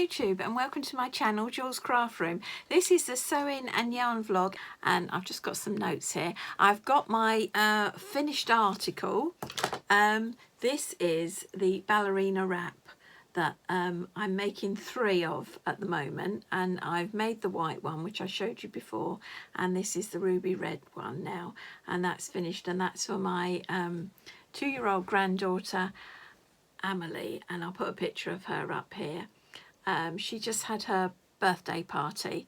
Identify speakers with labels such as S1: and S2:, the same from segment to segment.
S1: YouTube and welcome to my channel, Jules Craft Room. This is the sewing and yarn vlog and I've just got some notes here. I've got my finished article. This is the Ballerina Wrap that I'm making 3 of at the moment, and I've made the white one which I showed you before, and this is the ruby red one now, and that's finished, and that's for my 2-year-old granddaughter Emily, and I'll put a picture of her up here. She just had her birthday party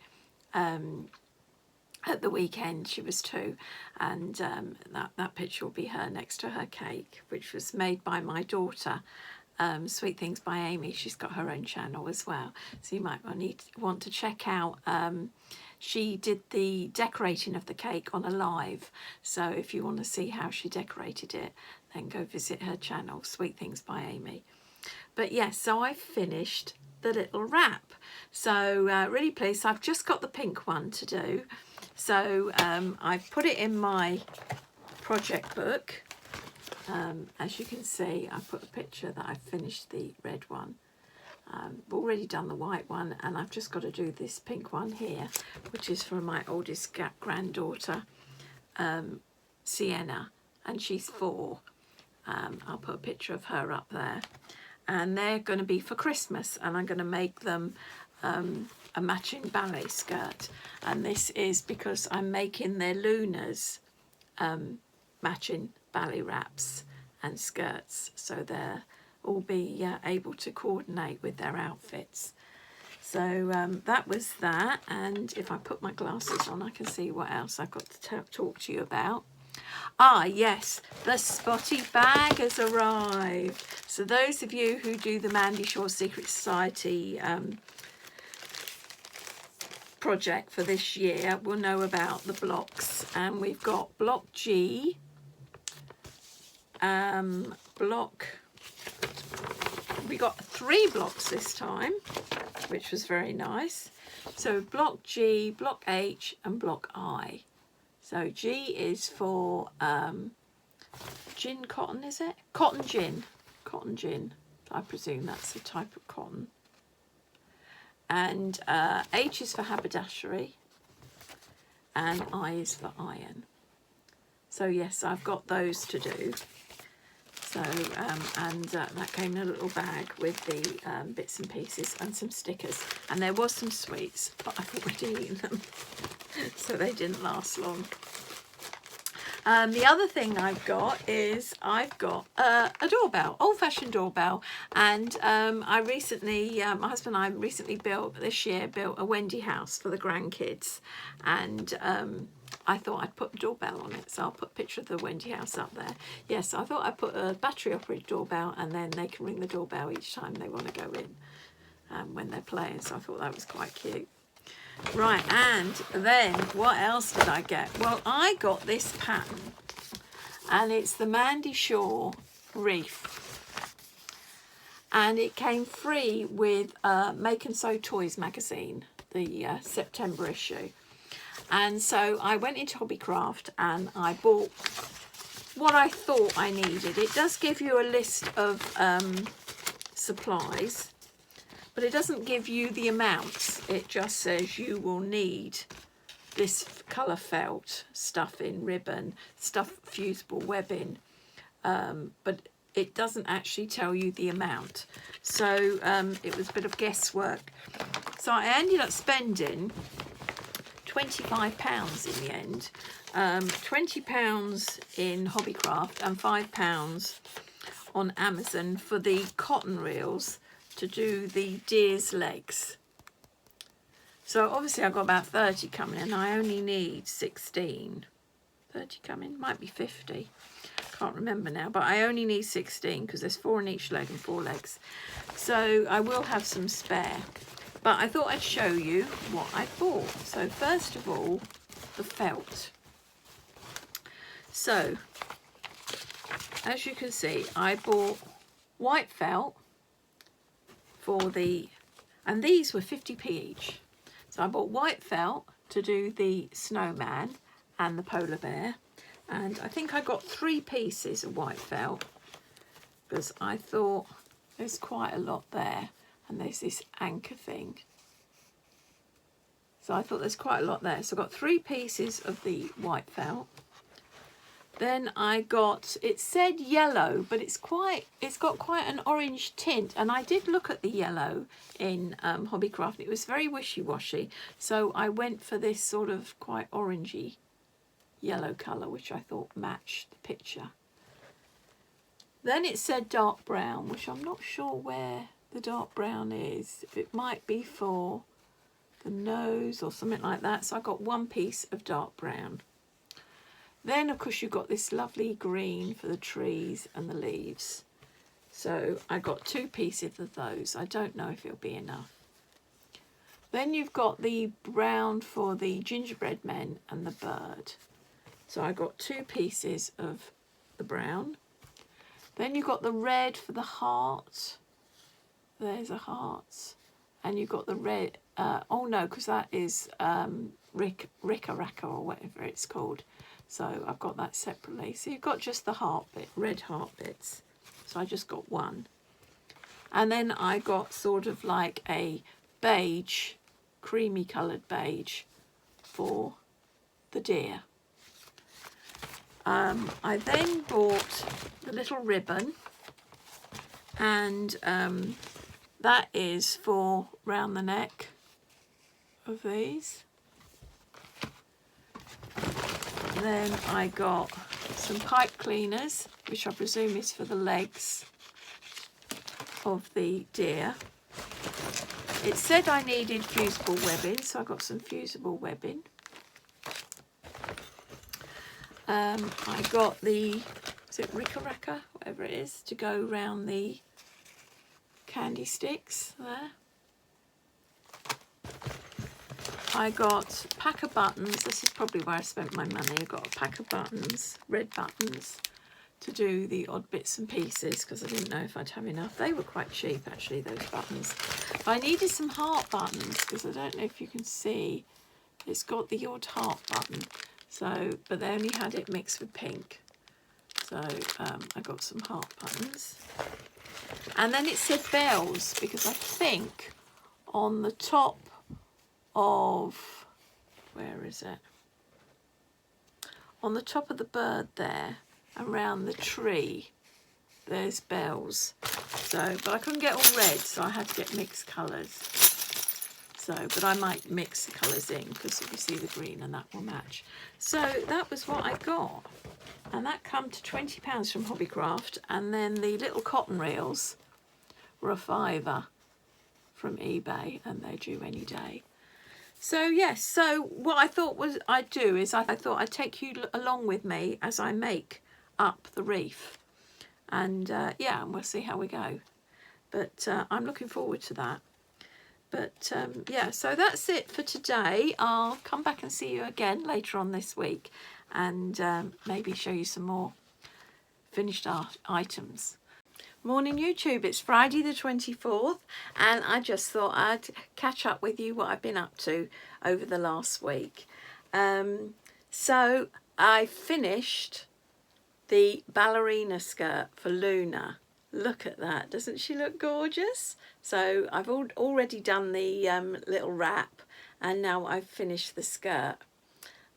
S1: at the weekend. She was 2, and that picture will be her next to her cake, which was made by my daughter, Sweet Things by Amy. She's got her own channel as well, so you might want to check out. She did the decorating of the cake on a live, so if you want to see how she decorated it, then go visit her channel, Sweet Things by Amy. But yes, so I finished the little wrap, so really pleased. So I've just got the pink one to do, so I've put it in my project book. As you can see, I put a picture that I've finished the red one. I've already done the white one, and I've just got to do this pink one here, which is for my oldest granddaughter, Sienna, and she's 4. I'll put a picture of her up there, and they're going to be for Christmas, and I'm going to make them a matching ballet skirt, and this is because I'm making their Luna's matching ballet wraps and skirts, so they'll all be able to coordinate with their outfits. So that was that, and if I put my glasses on I can see what else I've got to talk to you about. Ah yes, the spotty bag has arrived. So those of you who do the Mandy Secret Society project for this year will know about the blocks, and we've got block G, we got 3 blocks this time, which was very nice. So block G, block H and block I. So G is for gin cotton, is it? Cotton gin. Cotton gin. I presume that's a type of cotton. And H is for haberdashery. And I is for iron. So yes, I've got those to do. So, that came in a little bag with the bits and pieces and some stickers. And there was some sweets, but I've already eaten them, so they didn't last long. The other thing I've got is I've got a doorbell, old-fashioned doorbell. And I recently, my husband and I recently built a Wendy house for the grandkids. And I thought I'd put a doorbell on it, so I'll put a picture of the Wendy house up there. Yes, I thought I'd put a battery operated doorbell, and then they can ring the doorbell each time they want to go in when they're playing, so I thought that was quite cute. Right, and then what else did I get? Well, I got this pattern, and it's the Mandy Wreath, and it came free with Make and Sew Toys magazine, the September issue. And so I went into Hobbycraft and I bought what I thought I needed. It does give you a list of supplies, but it doesn't give you the amounts. It just says you will need this colour felt, stuffing, ribbon, fusible webbing, but it doesn't actually tell you the amount. So it was a bit of guesswork. So I ended up spending £25 in the end, £20 in Hobbycraft and £5 on Amazon for the cotton reels to do the deer's legs. So obviously I've got about 30 coming in. I only need 16. 30 coming, might be 50. Can't remember now, but I only need 16 because there's 4 in each leg and 4 legs. So I will have some spare. But I thought I'd show you what I bought. So first of all, the felt. So, as you can see, I bought white felt for and these were 50p each. So I bought white felt to do the snowman and the polar bear. And I think I got 3 pieces of white felt because I thought there's quite a lot there. and there's this anchor thing. So I thought there's quite a lot there. So I got 3 pieces of the white felt. Then I got, it said yellow, but it's got quite an orange tint. And I did look at the yellow in Hobbycraft. It was very wishy-washy. So I went for this sort of quite orangey yellow colour, which I thought matched the picture. Then it said dark brown, which I'm not sure where the dark brown is. It might be for the nose or something like that. So I got 1 piece of dark brown. Then, of course, you've got this lovely green for the trees and the leaves. So I got 2 pieces of those. I don't know if it'll be enough. Then you've got the brown for the gingerbread men and the bird. So I got 2 pieces of the brown. Then you've got the red for the heart. There's a heart. And you've got the red. Oh, no, because that is Ricka or whatever it's called. So I've got that separately. So you've got just the heart bit, red heart bits. So I just got 1. And then I got sort of like a beige, creamy coloured beige for the deer. I then bought the little ribbon, and that is for round the neck of these. Then I got some pipe cleaners, which I presume is for the legs of the deer. It said I needed fusible webbing, so I got some fusible webbing. I got the, is it Ricka, whatever it is, to go round the candy sticks there. I got a pack of buttons. This is probably where I spent my money. I got a pack of buttons, red buttons, to do the odd bits and pieces because I didn't know if I'd have enough. They were quite cheap, actually, those buttons. But I needed some heart buttons because I don't know if you can see. It's got the odd heart button. So, but they only had it mixed with pink. So I got some heart buttons. And then it said bells because I think on the top of, where is it? On the top of the bird there, around the tree, there's bells. So, but I couldn't get all red, so I had to get mixed colours. So, but I might mix the colours in because if you see the green and that will match. So that was what I got. And that come to £20 from Hobbycraft. And then the little cotton reels were a £5 from eBay, and they're due any day. So yes, so what I thought was I'd do is I thought I'd take you along with me as I make up the wreath. And yeah, and we'll see how we go. But I'm looking forward to that. But yeah, so that's it for today. I'll come back and see you again later on this week and maybe show you some more finished items. Morning YouTube, it's Friday the 24th and I just thought I'd catch up with you what I've been up to over the last week. So I finished the ballerina skirt for Luna. Look at that, doesn't she look gorgeous? So I've already done the little wrap and now I've finished the skirt.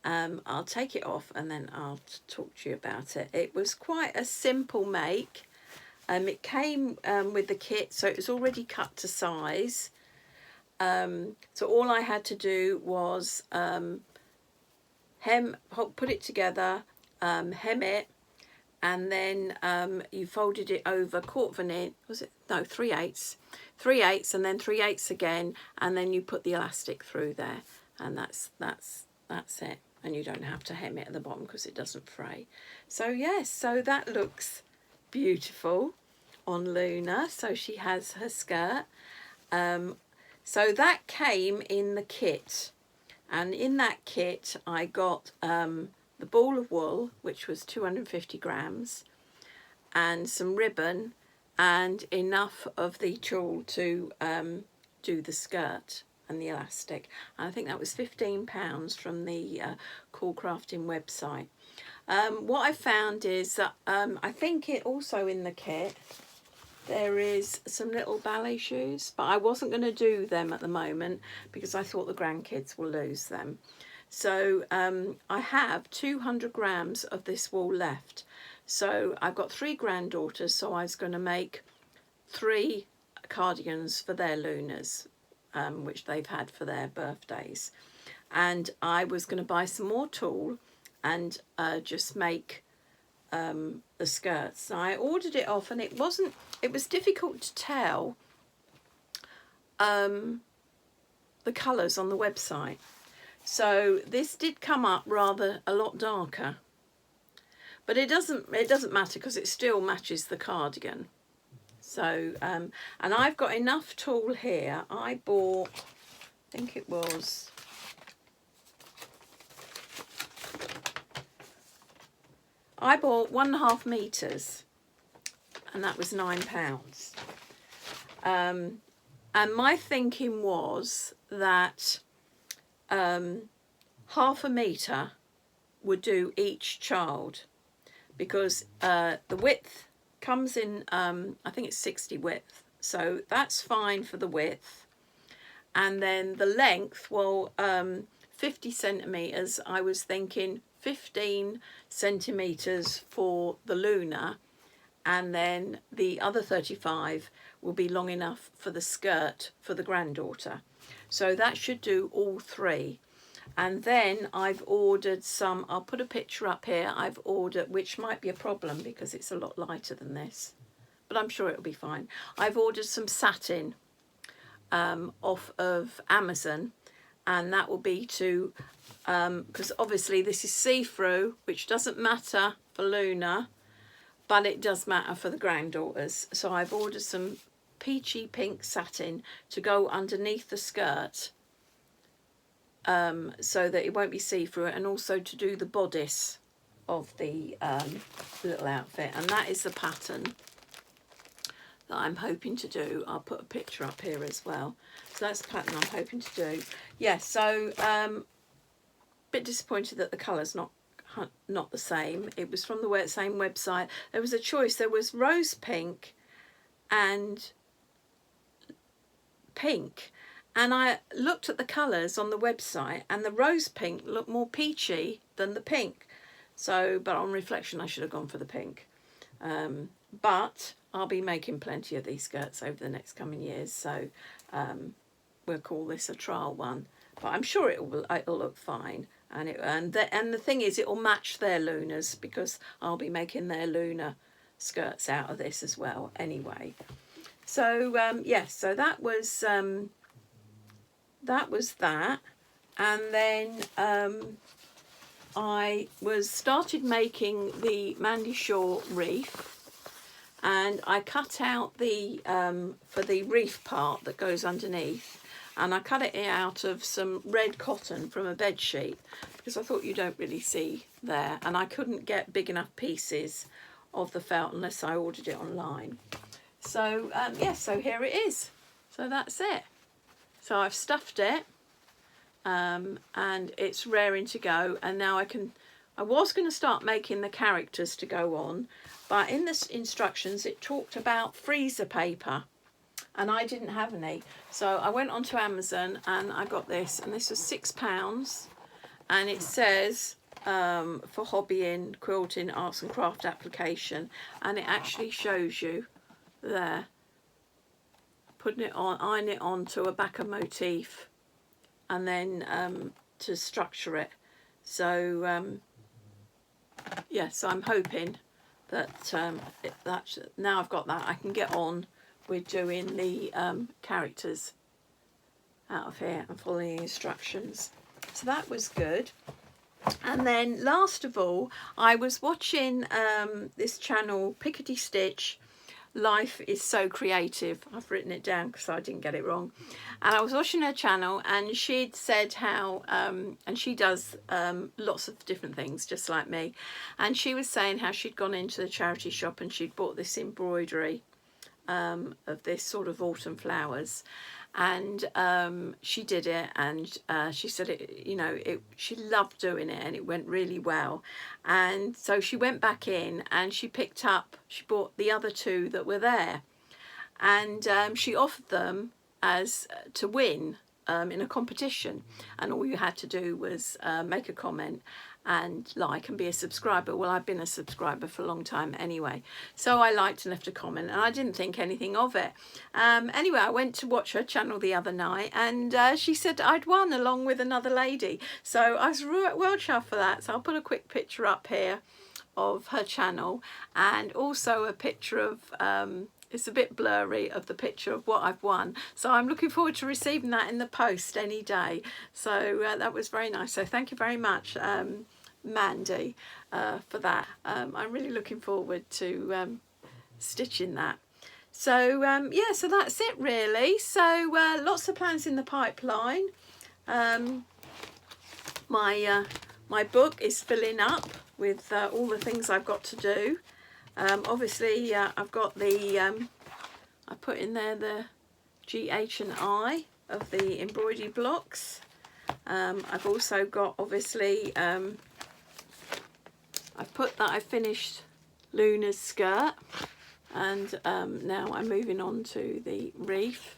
S1: I'll take it off and then I'll talk to you about it. It was quite a simple make. It came with the kit, so it was already cut to size. So all I had to do was put it together, hem it, and then you folded it over 1/4 inch. Was it? No, 3/8. 3/8, and then 3/8 again, and then you put the elastic through there, and that's it. And you don't have to hem it at the bottom because it doesn't fray. So yes, so that looks beautiful on Luna. So she has her skirt. So that came in the kit, and in that kit I got the ball of wool, which was 250 grams, and some ribbon and enough of the tulle to do the skirt and the elastic. And I think that was £15 from the Cool Crafting website. What I found is that I think it also in the kit, there is some little ballet shoes, but I wasn't going to do them at the moment because I thought the grandkids will lose them. So I have 200 grams of this wool left. So I've got 3 granddaughters, so I was going to make 3 cardigans for their lunas, which they've had for their birthdays. And I was going to buy some more tulle and just make the skirts. So I ordered it off, and it was difficult to tell the colours on the website. So this did come up rather a lot darker, but it doesn't matter because it still matches the cardigan. So and I've got enough tulle here. I bought, I think it was, I bought 1.5 meters, and that was £9. And my thinking was that half a metre would do each child, because the width comes in, I think it's 60 width, so that's fine for the width. And then the length, well, 50 centimetres, I was thinking 15 centimetres for the Luna, and then the other 35 will be long enough for the skirt for the granddaughter. So that should do all 3. And then I've ordered some, I'll put a picture up here, I've ordered, which might be a problem because it's a lot lighter than this, but I'm sure it'll be fine. I've ordered some satin off of Amazon, and that will be to, because obviously this is see-through, which doesn't matter for Luna, but it does matter for the granddaughters. So I've ordered some peachy pink satin to go underneath the skirt, so that it won't be see-through, and also to do the bodice of the little outfit. And that is the pattern that I'm hoping to do. I'll put a picture up here as well. So that's the pattern I'm hoping to do. Yeah, so bit disappointed that the colour's not the same. It was from the same website. There was a choice. There was rose pink and pink, and I looked at the colours on the website, and the rose pink looked more peachy than the pink. So, but on reflection, I should have gone for the pink. But I'll be making plenty of these skirts over the next coming years, so we'll call this a trial one. But I'm sure it'll look fine, and the thing is, it'll match their Lunas, because I'll be making their Luna skirts out of this as well anyway. So yes, so that was that. And then I started making the Mandy wreath, and I cut out the for the wreath part that goes underneath, and I cut it out of some red cotton from a bed sheet, because I thought you don't really see there, and I couldn't get big enough pieces of the felt unless I ordered it online. So yes, so here it is. So that's it. So I've stuffed it, and it's raring to go. And now I was going to start making the characters to go on, but in the instructions it talked about freezer paper, and I didn't have any. So I went onto Amazon and I got this, and this was £6, and it says for hobbying, quilting, arts and craft application, and it actually shows you there, putting it on, iron it onto a backer motif, and then to structure it. So yes, I'm hoping that now I've got that, I can get on with doing the characters out of here and following the instructions. So that was good. And then last of all, I was watching this channel, Pickety Stitch, Life is So Creative. I've written it down because I didn't get it wrong. And I was watching her channel, and she'd said how, and she does lots of different things just like me, and she was saying how she'd gone into the charity shop and she'd bought this embroidery of this sort of autumn flowers, and she did it, and she said she loved doing it and it went really well. And so she went back in and she bought the other 2 that were there, and she offered them as to win in a competition, and all you had to do was make a comment and like and be a subscriber. Well, I've been a subscriber for a long time anyway, so I liked and left a comment, and I didn't think anything of it. Anyway, I went to watch her channel the other night, and she said I'd won along with another lady, so I was well chuffed for that. So I'll put a quick picture up here of her channel, and also a picture of it's a bit blurry, of the picture of what I've won. So I'm looking forward to receiving that in the post any day. So that was very nice. So thank you very much, Mandy, for that. I'm really looking forward to stitching that. So yeah, so that's it really. So lots of plans in the pipeline. My book is filling up with all the things I've got to do. Obviously I've got the I put in there the GH and I of the embroidery blocks. I've also got, obviously, I've put that I finished Luna's skirt, and now I'm moving on to the wreath.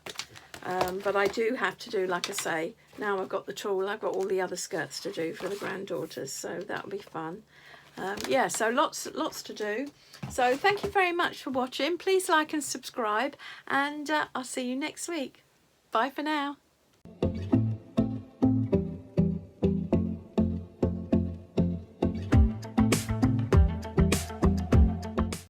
S1: But I do have to do, like I say, now I've got the tool, I've got all the other skirts to do for the granddaughters, so that'll be fun. Yeah, so lots to do. So thank you very much for watching. Please like and subscribe, and I'll see you next week. Bye for now.